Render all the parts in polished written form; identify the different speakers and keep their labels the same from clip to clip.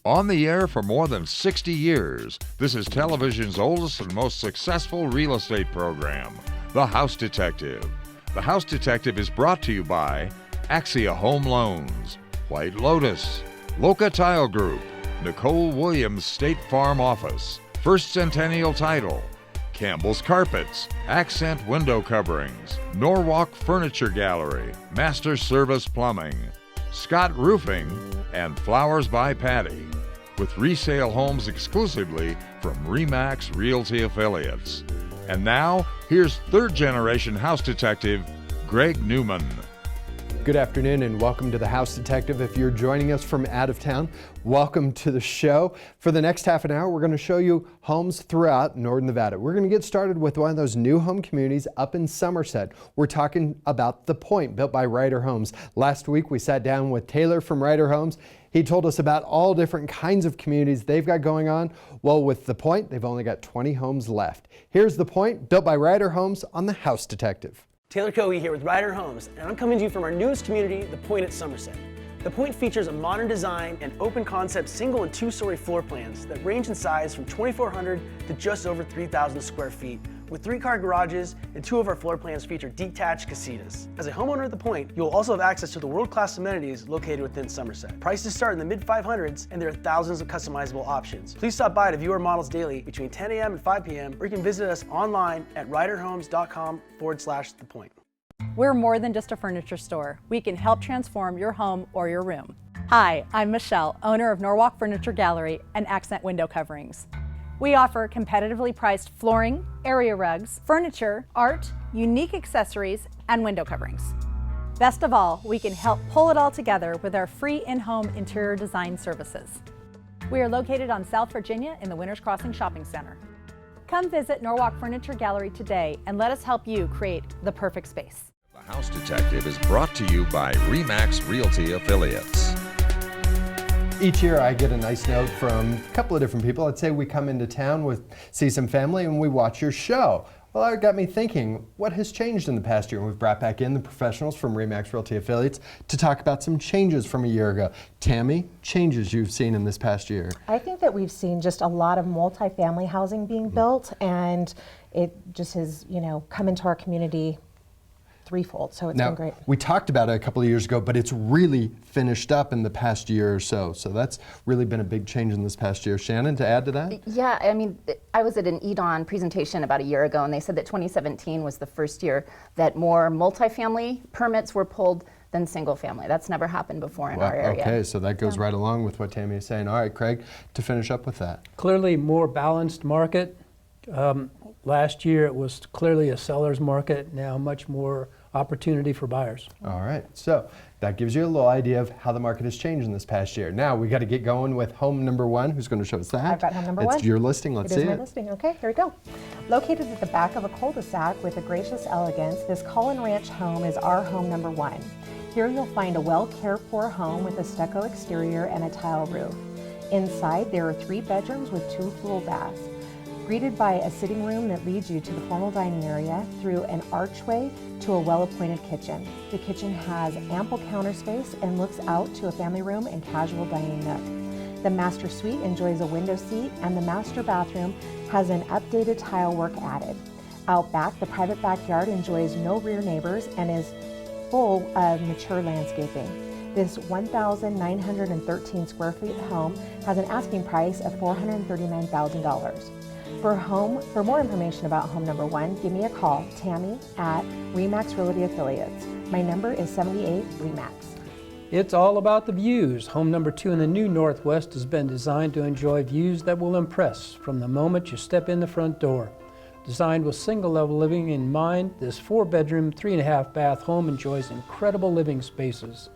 Speaker 1: On the air for more than 60 years, this is television's oldest and most successful real estate program, The House Detective. The House Detective is brought to you by Axia Home Loans, White Lotus, Loca Tile Group, Nicole Williams State Farm Office, First Centennial Title, Campbell's Carpets, Accent Window Coverings, Norwalk Furniture Gallery, Master Service Plumbing, Scott Roofing, and Flowers by Patty, with resale homes exclusively from Remax Realty Affiliates. And now, here's third-generation house detective Greg Newman.
Speaker 2: Good afternoon and welcome to the House Detective. If you're joining us from out of town, welcome to the show. For the next half an hour, we're going to show you homes throughout Northern Nevada. We're going to get started with one of those new home communities up in Somerset. We're talking about The Point, built by Ryder Homes. Last week, we sat down with Taylor from Ryder Homes. He told us about all different kinds of communities they've got going on. Well, with The Point, they've only got 20 homes left. Here's The Point, built by Ryder Homes on the House Detective.
Speaker 3: Taylor Coey here with Ryder Homes, and I'm coming to you from our newest community, The Point at Somerset. The Point features a modern design and open concept single and two-story floor plans that range in size from 2,400 to just over 3,000 square feet, with 3-car garages, and 2 of our floor plans feature detached casitas. As a homeowner at The Point, you'll also have access to the world-class amenities located within Somerset. Prices start in the mid-500s, and there are thousands of customizable options. Please stop by to view our models daily between 10 a.m. and 5 p.m., or you can visit us online at ryderhomes.com/The Point.
Speaker 4: We're more than just a furniture store. We can help transform your home or your room. Hi, I'm Michelle, owner of Norwalk Furniture Gallery and Accent Window Coverings. We offer competitively priced flooring, area rugs, furniture, art, unique accessories, and window coverings. Best of all, we can help pull it all together with our free in-home interior design services. We are located on South Virginia in the Winters Crossing Shopping Center. Come visit Norwalk Furniture Gallery today and let us help you create the perfect space.
Speaker 1: The House Detective is brought to you by Remax Realty Affiliates.
Speaker 2: Each year I get a nice note from a couple of different people. Let's say we come into town, see some family, and we watch your show. Well, that got me thinking, what has changed in the past year? And we've brought back in the professionals from Remax Realty Affiliates to talk about some changes from a year ago. Tammy, changes you've seen in this past year?
Speaker 5: I think that we've seen just a lot of multifamily housing being built, and it just has, come into our community threefold, so it's been great.
Speaker 2: We talked about it a couple of years ago, but it's really finished up in the past year or so. So that's really been a big change in this past year. Shannon, to add to that?
Speaker 6: Yeah, I mean, I was at an EDON presentation about a year ago, and they said that 2017 was the first year that more multifamily permits were pulled than single family. That's never happened before in our area.
Speaker 2: Okay, so that goes right along with what Tammy is saying. All right, Craig, to finish up with that.
Speaker 7: Clearly more balanced market. Last year it was clearly a seller's market, now much more opportunity for buyers.
Speaker 2: All right, so that gives you a little idea of how the market has changed in this past year. Now we got to get going with home number one. Who's going to show us that?
Speaker 5: I've got home number one.
Speaker 2: It's your listing, let's see it.
Speaker 5: It is my listing, okay, here we go. Located at the back of a cul-de-sac with a gracious elegance, this Cullen Ranch home is our home number one. Here you'll find a well cared for home with a stucco exterior and a tile roof. Inside there are 3 bedrooms with 2 full baths. Greeted by a sitting room that leads you to the formal dining area through an archway to a well-appointed kitchen. The kitchen has ample counter space and looks out to a family room and casual dining nook. The master suite enjoys a window seat, and the master bathroom has an updated tile work added. Out back, the private backyard enjoys no rear neighbors and is full of mature landscaping. This 1,913 square feet home has an asking price of $439,000. For more information about home number one, give me a call, Tammy at Remax Realty Affiliates. My number is 78 Remax.
Speaker 7: It's all about the views. Home number 2 in the new Northwest has been designed to enjoy views that will impress from the moment you step in the front door. Designed with single-level living in mind, this 4-bedroom, 3.5-bath home enjoys incredible living spaces.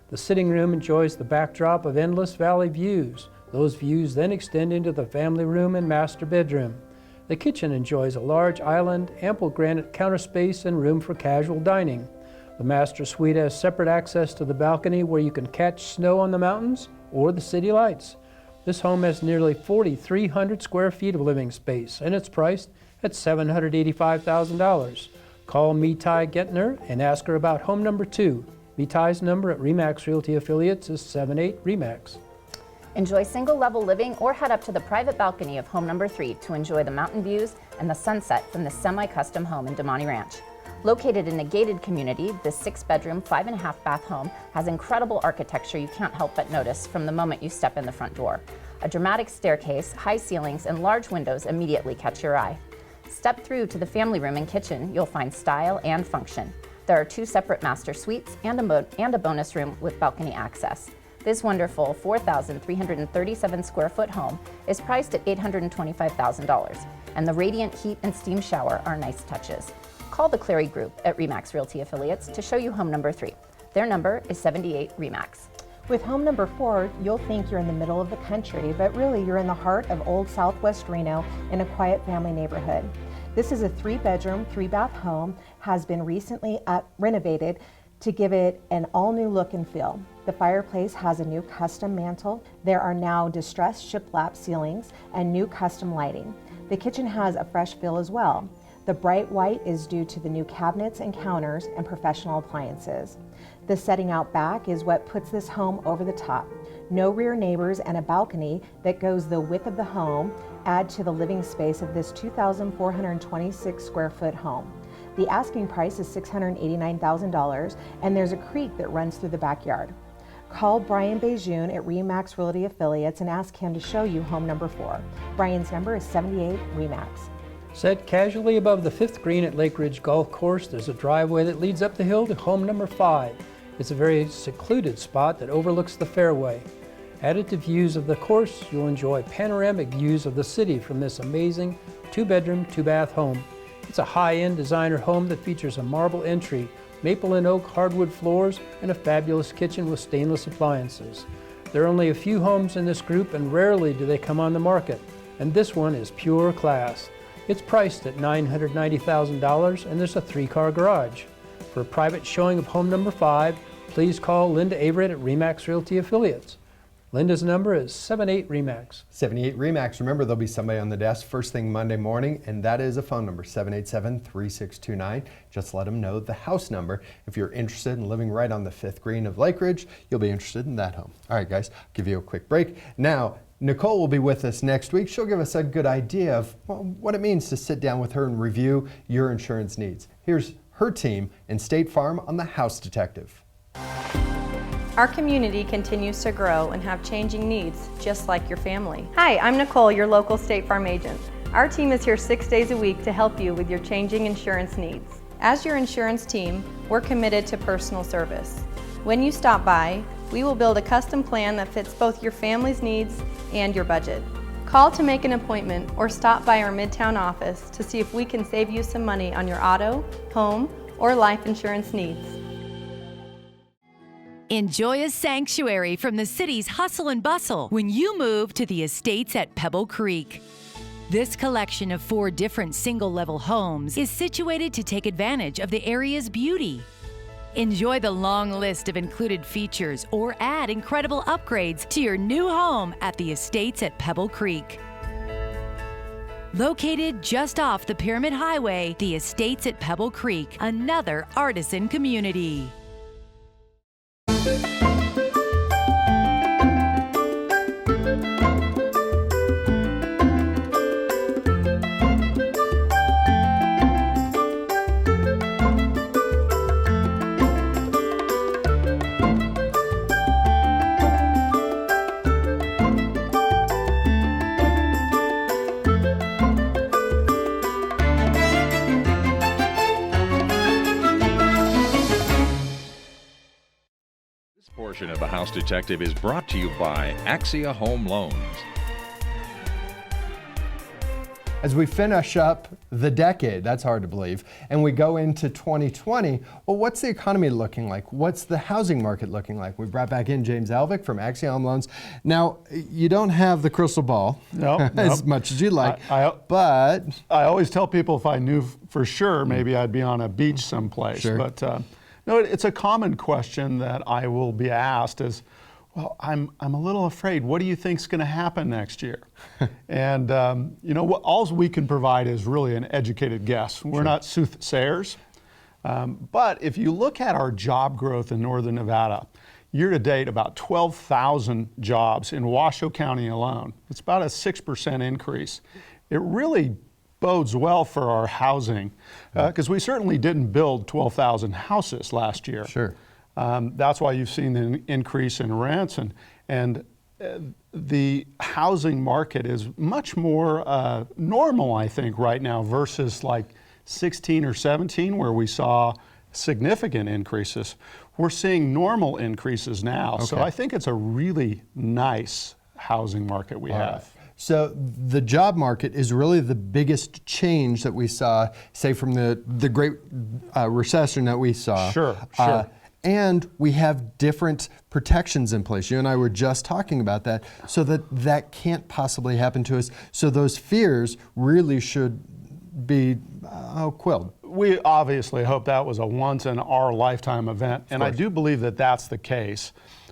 Speaker 7: The sitting room enjoys the backdrop of endless valley views. Those views then extend into the family room and master bedroom. The kitchen enjoys a large island, ample granite counter space, and room for casual dining. The master suite has separate access to the balcony where you can catch snow on the mountains or the city lights. This home has nearly 4,300 square feet of living space, and it's priced at $785,000. Call Mitai Gettner and ask her about home number 2. Mitai's number at Remax Realty Affiliates is 78 Remax.
Speaker 6: Enjoy single-level living or head up to the private balcony of home number 3 to enjoy the mountain views and the sunset from the semi-custom home in Damani Ranch. Located in a gated community, this 6-bedroom, 5.5-bath home has incredible architecture you can't help but notice from the moment you step in the front door. A dramatic staircase, high ceilings, and large windows immediately catch your eye. Step through to the family room and kitchen, you'll find style and function. There are 2 separate master suites and a bonus room with balcony access. This wonderful 4,337 square foot home is priced at $825,000, and the radiant heat and steam shower are nice touches. Call the Cleary Group at Remax Realty Affiliates to show you home number 3. Their number is 78 Remax.
Speaker 5: With home number 4, you'll think you're in the middle of the country, but really you're in the heart of Old Southwest Reno in a quiet family neighborhood. This is a 3-bedroom, 3-bath home, has been recently renovated to give it an all-new look and feel. The fireplace has a new custom mantle. There are now distressed shiplap ceilings and new custom lighting. The kitchen has a fresh feel as well. The bright white is due to the new cabinets and counters and professional appliances. The setting out back is what puts this home over the top. No rear neighbors and a balcony that goes the width of the home add to the living space of this 2,426 square foot home. The asking price is $689,000, and there's a creek that runs through the backyard. Call Brian Bejun at Remax Realty Affiliates and ask him to show you home number 4. Brian's number is 78 Remax.
Speaker 7: Set casually above the 5th green at Lake Ridge Golf Course, there's a driveway that leads up the hill to home number 5. It's a very secluded spot that overlooks the fairway. Added to views of the course, you'll enjoy panoramic views of the city from this amazing 2-bedroom, 2-bath home. It's a high-end designer home that features a marble entry, maple and oak hardwood floors, and a fabulous kitchen with stainless appliances. There are only a few homes in this group, and rarely do they come on the market, and this one is pure class. It's priced at $990,000, and there's a 3-car garage. For a private showing of home number 5, please call Linda Averett at Remax Realty Affiliates. Linda's number is 78 Remax.
Speaker 2: 78 Remax. Remember, there'll be somebody on the desk first thing Monday morning, and that is a phone number, 787-3629. Just let them know the house number. If you're interested in living right on the 5th green of Lake Ridge, you'll be interested in that home. All right, guys, I'll give you a quick break. Now, Nicole will be with us next week. She'll give us a good idea of what it means to sit down with her and review your insurance needs. Here's her team in State Farm on the House Detective.
Speaker 8: Our community continues to grow and have changing needs, just like your family. Hi, I'm Nicole, your local State Farm agent. Our team is here 6 days a week to help you with your changing insurance needs. As your insurance team, we're committed to personal service. When you stop by, we will build a custom plan that fits both your family's needs and your budget. Call to make an appointment or stop by our Midtown office to see if we can save you some money on your auto, home, or life insurance needs.
Speaker 9: Enjoy a sanctuary from the city's hustle and bustle when you move to the estates at Pebble Creek. This collection of 4 different single-level homes is situated to take advantage of the area's beauty. Enjoy the long list of included features or add incredible upgrades to your new home at the estates at Pebble Creek. Located just off the Pyramid Highway, the estates at Pebble Creek, another artisan community.
Speaker 1: Portion of the House Detective is brought to you by Axia Home Loans.
Speaker 2: As we finish up the decade, that's hard to believe, and we go into 2020, well, what's the economy looking like? What's the housing market looking like? We brought back in James Alvick from Axia Home Loans. Now, you don't have the crystal ball as much as you'd like, but...
Speaker 10: I always tell people if I knew for sure, maybe I'd be on a beach someplace.
Speaker 2: Sure.
Speaker 10: But no, it's a common question that I will be asked is, well, I'm a little afraid. What do you think's going to happen next year? And you know, all we can provide is really an educated guess. We're not soothsayers. But if you look at our job growth in Northern Nevada, year to date about 12,000 jobs in Washoe County alone. It's about a 6% increase. It really bodes well for our housing because we certainly didn't build 12,000 houses last year.
Speaker 2: Sure.
Speaker 10: That's why you've seen the increase in rents, and the housing market is much more normal, I think, right now versus like 16 or 17 where we saw significant increases. We're seeing normal increases now. So I think it's a really nice housing market we have.
Speaker 2: So the job market is really the biggest change that we saw, say, from the Great Recession that we saw.
Speaker 10: Sure.
Speaker 2: And we have different protections in place. You and I were just talking about that, so that can't possibly happen to us. So those fears really should be quelled.
Speaker 10: We obviously hope that was a once in our lifetime event, and I do believe that that's the case.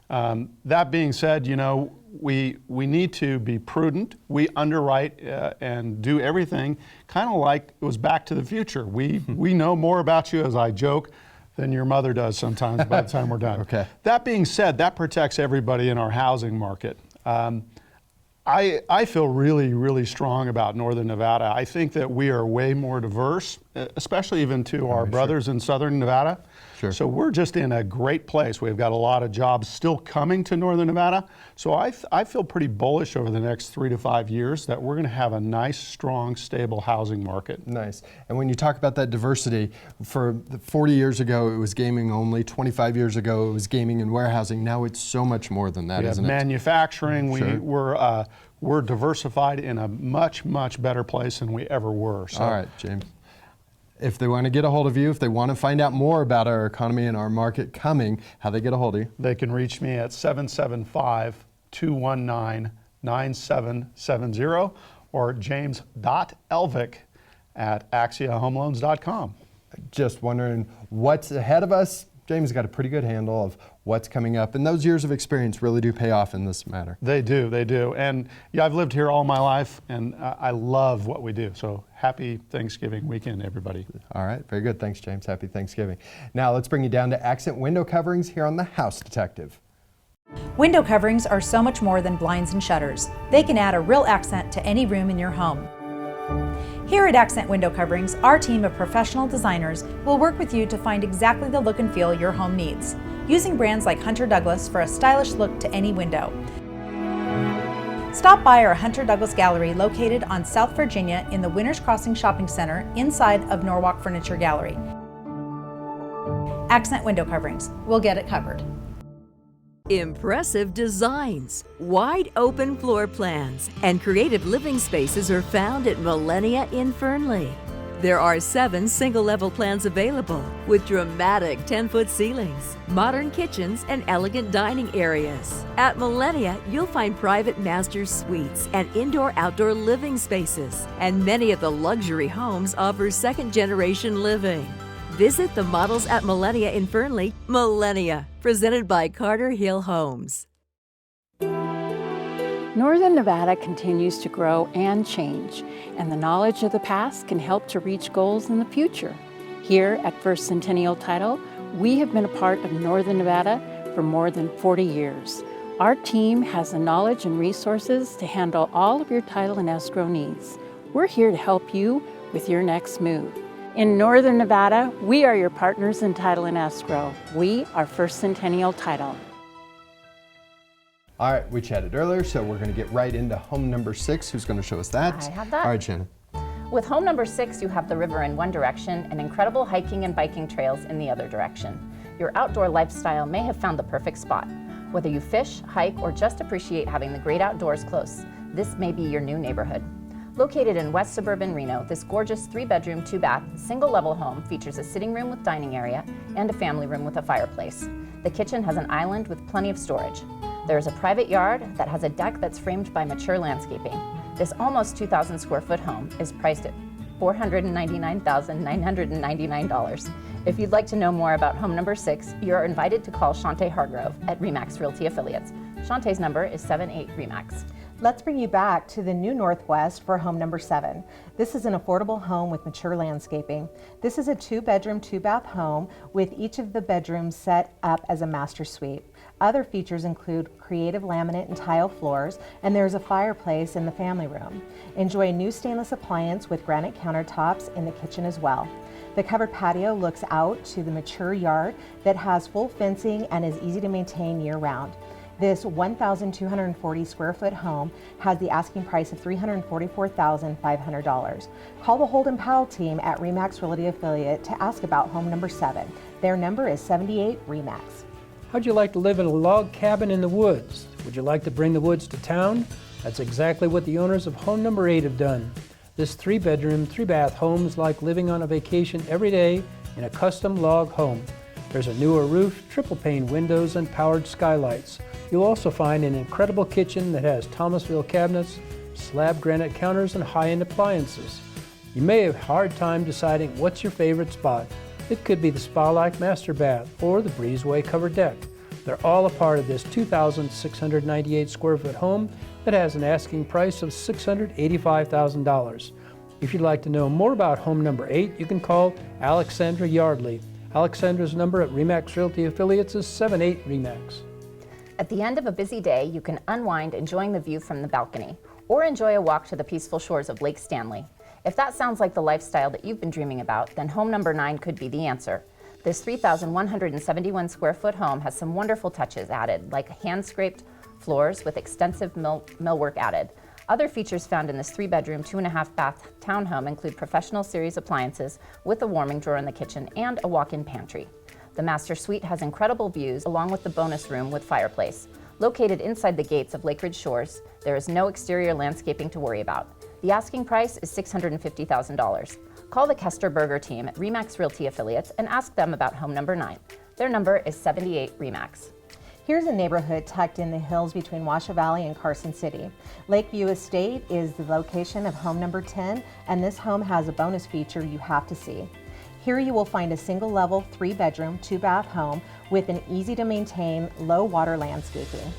Speaker 10: That being said, you know, we need to be prudent. We underwrite and do everything kind of like it was Back to the Future. We know more about you, as I joke, than your mother does sometimes by the time we're done. That being said, that protects everybody in our housing market. I feel really, really strong about Northern Nevada. I think that we are way more diverse, especially even to our brothers in Southern Nevada. So we're just in a great place. We've got a lot of jobs still coming to Northern Nevada. So I feel pretty bullish over the next 3 to 5 years that we're going to have a nice, strong, stable housing market.
Speaker 2: Nice. And when you talk about that diversity, for 40 years ago it was gaming only, 25 years ago it was gaming and warehousing. Now it's so much more than that, isn't it?
Speaker 10: Manufacturing, we're diversified in a much, much better place than we ever were. So.
Speaker 2: All right, James. If they want to get a hold of you, if they want to find out more about our economy and our market coming, how they get a hold of you?
Speaker 10: They can reach me at 775-219-9770 or james.elvick@axiahomeloans.com.
Speaker 2: Just wondering what's ahead of us. James got a pretty good handle of what's coming up, and those years of experience really do pay off in this matter.
Speaker 10: They do. And yeah, I've lived here all my life, and I love what we do. So happy Thanksgiving weekend, everybody.
Speaker 2: All right, very good. Thanks, James. Happy Thanksgiving. Now let's bring you down to Accent Window Coverings here on The House Detective.
Speaker 4: Window coverings are so much more than blinds and shutters. They can add a real accent to any room in your home. Here at Accent Window Coverings, our team of professional designers will work with you to find exactly the look and feel your home needs, using brands like Hunter Douglas for a stylish look to any window. Stop by our Hunter Douglas Gallery located on South Virginia in the Winners Crossing Shopping Center inside of Norwalk Furniture Gallery. Accent Window Coverings. We'll get it covered.
Speaker 11: Impressive designs, wide open floor plans, and creative living spaces are found at Millenia in Fernley. There are 7 single-level plans available with dramatic 10-foot ceilings, modern kitchens, and elegant dining areas. At Millenia, you'll find private master suites and indoor-outdoor living spaces, and many of the luxury homes offer second-generation living. Visit the models at Millenia in Fernley. Millenia, presented by Carter Hill Homes.
Speaker 12: Northern Nevada continues to grow and change, and the knowledge of the past can help to reach goals in the future. Here at First Centennial Title, we have been a part of Northern Nevada for more than 40 years. Our team has the knowledge and resources to handle all of your title and escrow needs. We're here to help you with your next move. In Northern Nevada, we are your partners in title and escrow. We are First Centennial Title.
Speaker 2: All right, we chatted earlier, so we're going to get right into home number 6. Who's going to show us that?
Speaker 6: I have that.
Speaker 2: All right, Shannon.
Speaker 6: With home number 6, you have the river in one direction and incredible hiking and biking trails in the other direction. Your outdoor lifestyle may have found the perfect spot. Whether you fish, hike, or just appreciate having the great outdoors close, this may be your new neighborhood. Located in West Suburban Reno, this gorgeous 3-bedroom, 2-bath, single-level home features a sitting room with dining area and a family room with a fireplace. The kitchen has an island with plenty of storage. There is a private yard that has a deck that's framed by mature landscaping. This almost 2,000 square foot home is priced at $499,999. If you'd like to know more about home number 6, you're invited to call Shante Hargrove at Remax Realty Affiliates. Shante's number is 78 Remax.
Speaker 5: Let's bring you back to the new Northwest for home number 7. This is an affordable home with mature landscaping. This is a 2-bedroom, 2-bath home with each of the bedrooms set up as a master suite. Other features include creative laminate and tile floors, and there's a fireplace in the family room. Enjoy a new stainless appliance with granite countertops in the kitchen as well. The covered patio looks out to the mature yard that has full fencing and is easy to maintain year-round. This 1,240 square foot home has the asking price of $344,500. Call the Holden Powell team at Remax Realty Affiliate to ask about home number 7. Their number is 78 Remax.
Speaker 7: How'd you like to live in a log cabin in the woods? Would you like to bring the woods to town? That's exactly what the owners of home number 8 have done. This 3-bedroom, 3-bath home is like living on a vacation every day in a custom log home. There's a newer roof, triple pane windows, and powered skylights. You'll also find an incredible kitchen that has Thomasville cabinets, slab granite counters, and high-end appliances. You may have a hard time deciding what's your favorite spot. It could be the spa-like master bath or the breezeway covered deck. They're all a part of this 2,698 square foot home that has an asking price of $685,000. If you'd like to know more about home number 8, you can call Alexandra Yardley. Alexandra's number at Remax Realty Affiliates is 78 Remax.
Speaker 6: At the end of a busy day, you can unwind enjoying the view from the balcony, or enjoy a walk to the peaceful shores of Lake Stanley. If that sounds like the lifestyle that you've been dreaming about, then home number 9 could be the answer. This 3,171 square foot home has some wonderful touches added, like hand-scraped floors with extensive millwork added. Other features found in this 3-bedroom, 2.5-bath townhome include professional series appliances with a warming drawer in the kitchen and a walk-in pantry. The master suite has incredible views along with the bonus room with fireplace. Located inside the gates of Lake Ridge Shores, there is no exterior landscaping to worry about. The asking price is $650,000. Call the Kester Berger team at Remax Realty Affiliates and ask them about home number 9. Their number is 78 Remax.
Speaker 5: Here's a neighborhood tucked in the hills between Washoe Valley and Carson City. Lakeview Estate is the location of home number 10, and this home has a bonus feature you have to see. Here you will find a single-level, 3-bedroom, 2-bath home with an easy-to-maintain, low-water landscaping.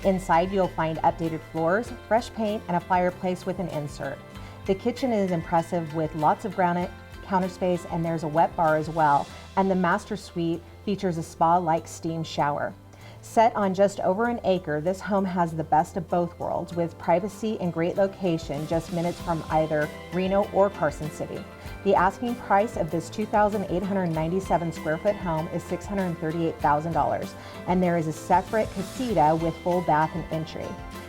Speaker 5: Inside you'll find updated floors, fresh paint, and a fireplace with an insert. The kitchen is impressive with lots of granite counter space, and there's a wet bar as well, and the master suite features a spa-like steam shower. Set on just over an acre, this home has the best of both worlds with privacy and great location just minutes from either Reno or Carson City. The asking price of this 2,897 square foot home is $638,000, and there is a separate casita with full bath and entry.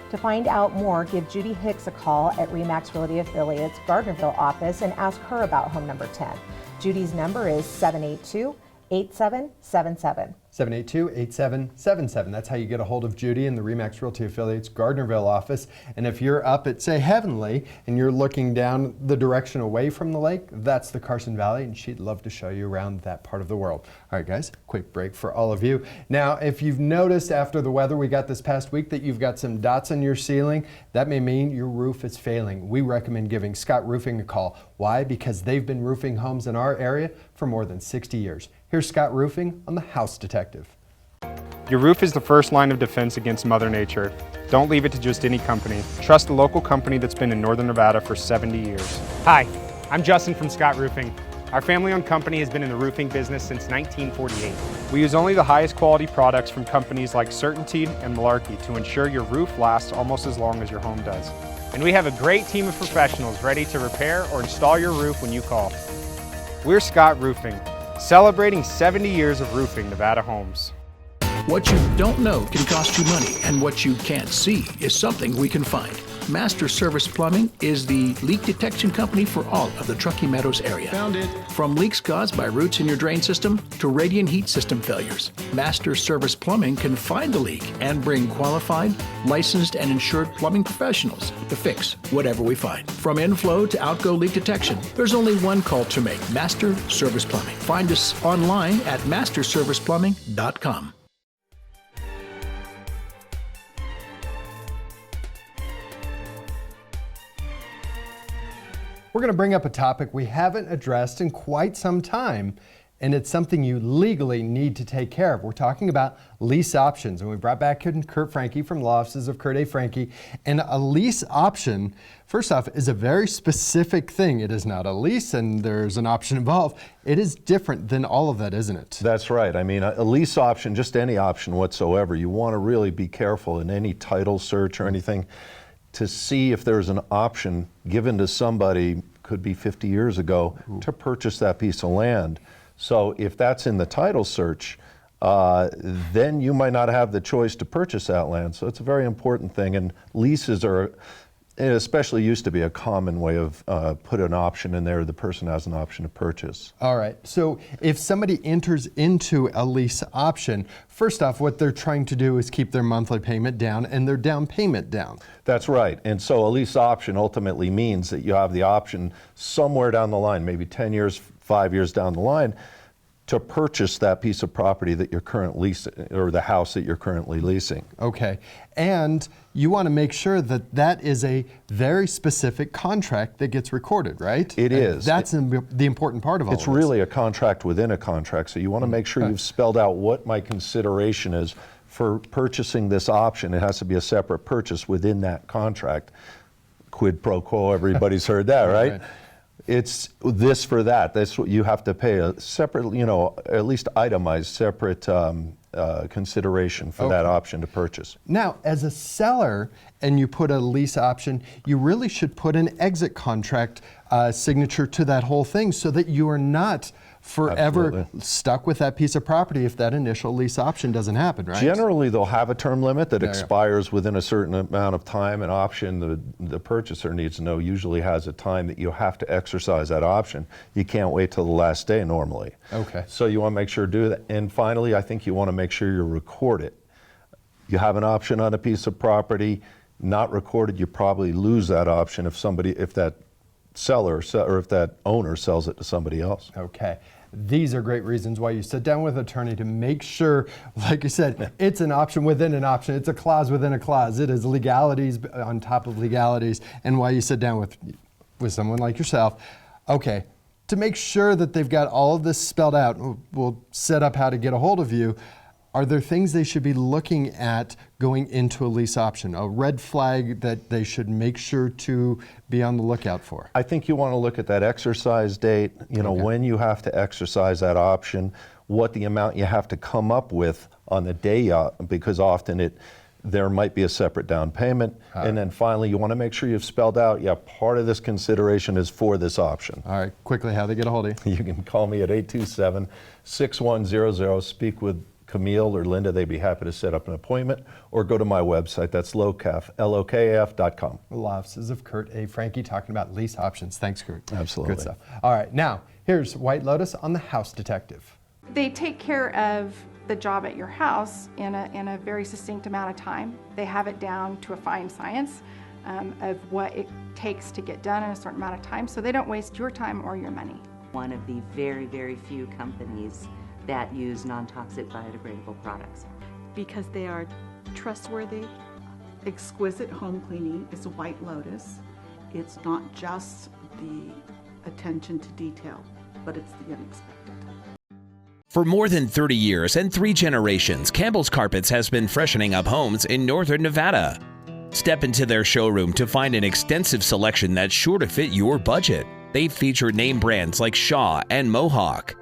Speaker 5: To find out more, give Judy Hicks a call at Remax Realty Affiliates Gardnerville office and ask her about home number 10. Judy's number is 782-8777.
Speaker 2: 782-8777. That's how you get a hold of Judy in the Remax Realty Affiliates Gardnerville office. And if you're up at, say, Heavenly, and you're looking down the direction away from the lake, that's the Carson Valley, and she'd love to show you around that part of the world. All right, guys, quick break for all of you. Now, if you've noticed after the weather we got this past week that you've got some dots on your ceiling, that may mean your roof is failing. We recommend giving Scott Roofing a call. Why? Because they've been roofing homes in our area for more than 60 years. Here's Scott Roofing on the House Detective.
Speaker 13: Your roof is the first line of defense against Mother Nature. Don't leave it to just any company. Trust a local company that's been in Northern Nevada for 70 years. Hi, I'm Justin from Scott Roofing. Our family-owned company has been in the roofing business since 1948. We use only the highest quality products from companies like Certainty and Malarkey to ensure your roof lasts almost as long as your home does. And we have a great team of professionals ready to repair or install your roof when you call. We're Scott Roofing, celebrating 70 years of roofing Nevada homes.
Speaker 14: What you don't know can cost you money, and what you can't see is something we can find. Master Service Plumbing is the leak detection company for all of the Truckee Meadows area.
Speaker 10: Found it.
Speaker 14: From leaks caused by roots in your drain system to radiant heat system failures, Master Service Plumbing can find the leak and bring qualified, licensed, and insured plumbing professionals to fix whatever we find. From inflow to outgo leak detection, there's only one call to make: Master Service Plumbing. Find us online at masterserviceplumbing.com.
Speaker 2: We're going to bring up a topic we haven't addressed in quite some time, and it's something you legally need to take care of. We're talking about lease options, and we brought back Kurt Franke from law offices of Kurt A. Franke. And a lease option, first off, is a very specific thing. It is not a lease and there's an option involved. It is different than all of that, isn't it?
Speaker 15: That's right. I mean, a lease option, just any option whatsoever, you want to really be careful in any title search or anything to see if there's an option given to somebody, could be 50 years ago, to purchase that piece of land. So if that's in the title search, then you might not have the choice to purchase that land. So it's a very important thing, and leases are, it especially used to be a common way of put an option in there, the person has an option to purchase.
Speaker 2: All right, so if somebody enters into a lease option, first off, what they're trying to do is keep their monthly payment down and their down payment down.
Speaker 15: That's right, and so a lease option ultimately means that you have the option somewhere down the line, maybe 10 years, 5 years down the line, to purchase that piece of property that you're currently leasing, or the house that you're currently leasing.
Speaker 2: Okay, and you want to make sure that that is a very specific contract that gets recorded, right?
Speaker 15: It is.
Speaker 2: That's the important part of all of this.
Speaker 15: It's really a contract within a contract, so you want to make sure you've spelled out what my consideration is for purchasing this option. It has to be a separate purchase within that contract. Quid pro quo, everybody's heard that, right? It's this for that. That's what you have to pay, a separate, you know, at least itemized separate consideration for that option to purchase.
Speaker 2: Now, as a seller, and you put a lease option, you really should put an exit contract signature to that whole thing so that you are not forever stuck with that piece of property if that initial lease option doesn't happen, right?
Speaker 15: Generally, they'll have a term limit that expires within a certain amount of time. An option the purchaser needs to know usually has a time that you have to exercise that option. You can't wait till the last day normally.
Speaker 2: Okay.
Speaker 15: So you want to make sure to do that. And finally, I think you want to make sure you record it. You have an option on a piece of property, not recorded, you probably lose that option if that seller or if that owner sells it to somebody else.
Speaker 2: Okay. These are great reasons why you sit down with an attorney to make sure, like you said, it's an option within an option. It's a clause within a clause. It is legalities on top of legalities, and why you sit down with someone like yourself. Okay, to make sure that they've got all of this spelled out, we'll set up how to get a hold of you. Are there things they should be looking at going into a lease option? A red flag that they should make sure to be on the lookout for?
Speaker 15: I think you want to look at that exercise date, you know, when you have to exercise that option, what the amount you have to come up with on the day, because often there might be a separate down payment. And then finally, you want to make sure you've spelled out, part of this consideration is for this option.
Speaker 2: All right, quickly, how they get a hold of you?
Speaker 15: You can call me at 827-6100, speak with Camille or Linda, they'd be happy to set up an appointment, or go to my website, that's lokaf.com.
Speaker 2: Law offices of Kurt A. Franke talking about lease options. Thanks, Kurt.
Speaker 15: Absolutely.
Speaker 2: Good stuff. All right, now, here's White Lotus on the House Detective.
Speaker 16: They take care of the job at your house in a very succinct amount of time. They have it down to a fine science of what it takes to get done in a certain amount of time, so they don't waste your time or your money.
Speaker 17: One of the very, very few companies that use non-toxic biodegradable products.
Speaker 18: Because they are trustworthy. Exquisite home cleaning is a White Lotus. It's not just the attention to detail, but it's the unexpected.
Speaker 19: For more than 30 years and 3 generations, Campbell's Carpets has been freshening up homes in northern Nevada. Step into their showroom to find an extensive selection that's sure to fit your budget. They feature name brands like Shaw and Mohawk.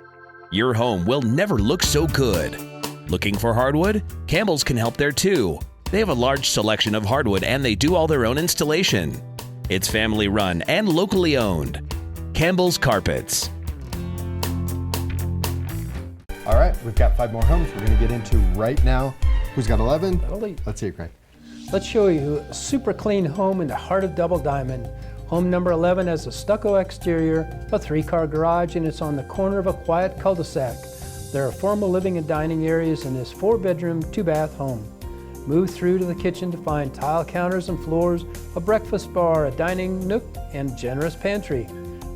Speaker 19: Your home will never look so good. Looking for hardwood? Campbell's can help there too. They have a large selection of hardwood and they do all their own installation. It's family run and locally owned. Campbell's Carpets.
Speaker 2: All right, we've got 5 more homes we're going to get into right now. Who's got 11? Let's see it, Craig.
Speaker 7: Let's show you a super clean home in the heart of Double Diamond. Home number 11 has a stucco exterior, a 3-car garage, and it's on the corner of a quiet cul-de-sac. There are formal living and dining areas in this 4-bedroom, 2-bath home. Move through to the kitchen to find tile counters and floors, a breakfast bar, a dining nook, and generous pantry.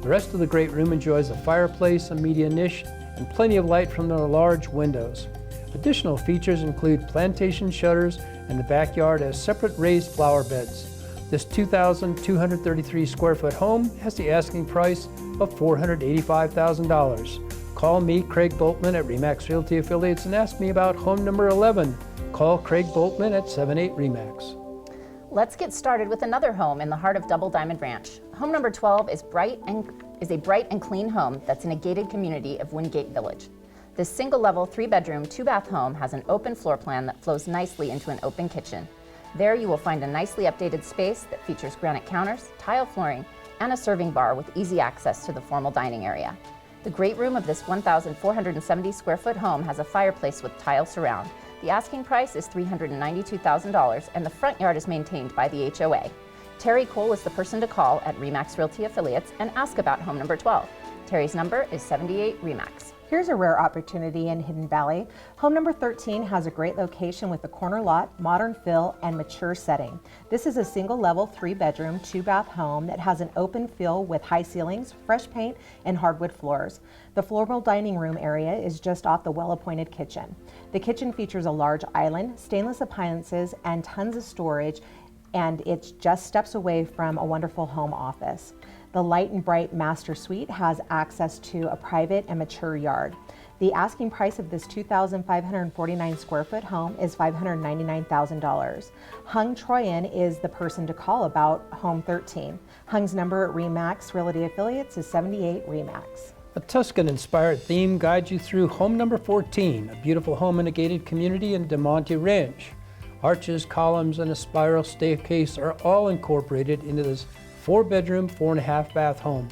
Speaker 7: The rest of the great room enjoys a fireplace, a media niche, and plenty of light from the large windows. Additional features include plantation shutters, and the backyard has separate raised flower beds. This 2,233 square foot home has the asking price of $485,000. Call me, Craig Boltman at Remax Realty Affiliates, and ask me about home number 11. Call Craig Boltman at 78-REMAX.
Speaker 6: Let's get started with another home in the heart of Double Diamond Ranch. Home number 12 is a bright and clean home that's in a gated community of Wingate Village. This single-level, 3-bedroom, 2-bath home has an open floor plan that flows nicely into an open kitchen. There you will find a nicely updated space that features granite counters, tile flooring, and a serving bar with easy access to the formal dining area. The great room of this 1,470 square foot home has a fireplace with tile surround. The asking price is $392,000 and the front yard is maintained by the HOA. Terry Cole is the person to call at Remax Realty Affiliates and ask about home number 12. Terry's number is 78-REMAX.
Speaker 5: Here's a rare opportunity in Hidden Valley. Home number 13 has a great location with a corner lot, modern feel, and mature setting. This is a single-level, 3-bedroom, 2-bath home that has an open feel with high ceilings, fresh paint, and hardwood floors. The formal dining room area is just off the well-appointed kitchen. The kitchen features a large island, stainless appliances, and tons of storage, and it's just steps away from a wonderful home office. The light and bright master suite has access to a private and mature yard. The asking price of this 2,549 square foot home is $599,000. Hung Troyan is the person to call about home 13. Hung's number at Remax Realty Affiliates is 78-REMAX.
Speaker 7: A Tuscan-inspired theme guides you through home number 14, a beautiful home in a gated community in DeMonte Ranch. Arches, columns, and a spiral staircase are all incorporated into this 4-bedroom, 4.5-bath home.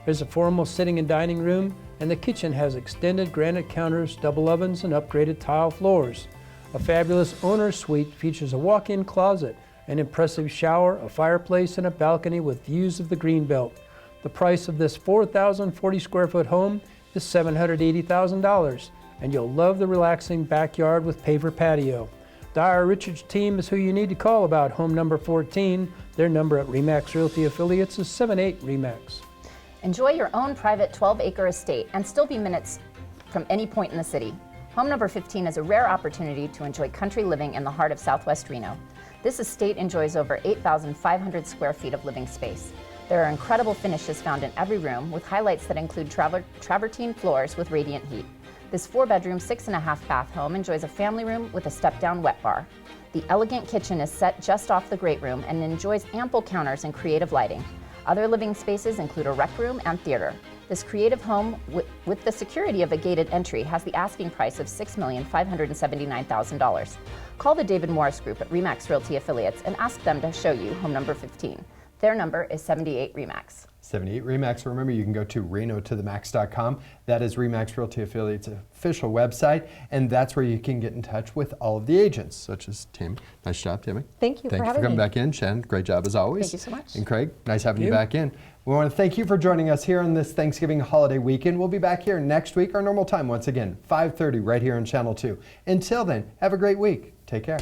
Speaker 7: There's a formal sitting and dining room, and the kitchen has extended granite counters, double ovens, and upgraded tile floors. A fabulous owner's suite features a walk-in closet, an impressive shower, a fireplace, and a balcony with views of the Greenbelt. The price of this 4,040 square foot home is $780,000, and you'll love the relaxing backyard with paver patio. Dyer Richards' team is who you need to call about home number 14. Their number at Remax Realty Affiliates is 78-REMAX.
Speaker 6: Enjoy your own private 12-acre estate and still be minutes from any point in the city. Home number 15 is a rare opportunity to enjoy country living in the heart of Southwest Reno. This estate enjoys over 8,500 square feet of living space. There are incredible finishes found in every room, with highlights that include travertine floors with radiant heat. This 4-bedroom, 6.5-bath home enjoys a family room with a step-down wet bar. The elegant kitchen is set just off the great room and enjoys ample counters and creative lighting. Other living spaces include a rec room and theater. This creative home, with the security of a gated entry, has the asking price of $6,579,000. Call the David Morris Group at Remax Realty Affiliates and ask them to show you home number 15. Their number is 78-REMAX.
Speaker 2: 78-REMAX. Remember, you can go to renotothemax.com. That is Remax Realty Affiliates' official website, and that's where you can get in touch with all of the agents, such as Tammy. Nice job, Tammy.
Speaker 5: Thank you for having me.
Speaker 2: Thank you for coming back in. Shannon, great job as always.
Speaker 5: Thank you so much.
Speaker 2: And Craig, nice having you back in. We want to thank you for joining us here on this Thanksgiving holiday weekend. We'll be back here next week, our normal time, once again, 5:30 right here on Channel 2. Until then, have a great week. Take care.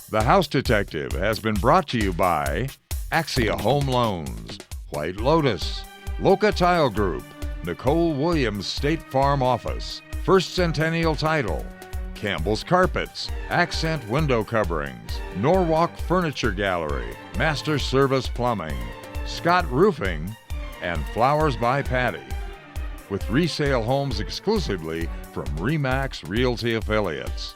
Speaker 1: The House Detective has been brought to you by Axia Home Loans, White Lotus, Loca Tile Group, Nicole Williams State Farm Office, First Centennial Title, Campbell's Carpets, Accent Window Coverings, Norwalk Furniture Gallery, Master Service Plumbing, Scott Roofing, and Flowers by Patty. With resale homes exclusively from Remax Realty Affiliates.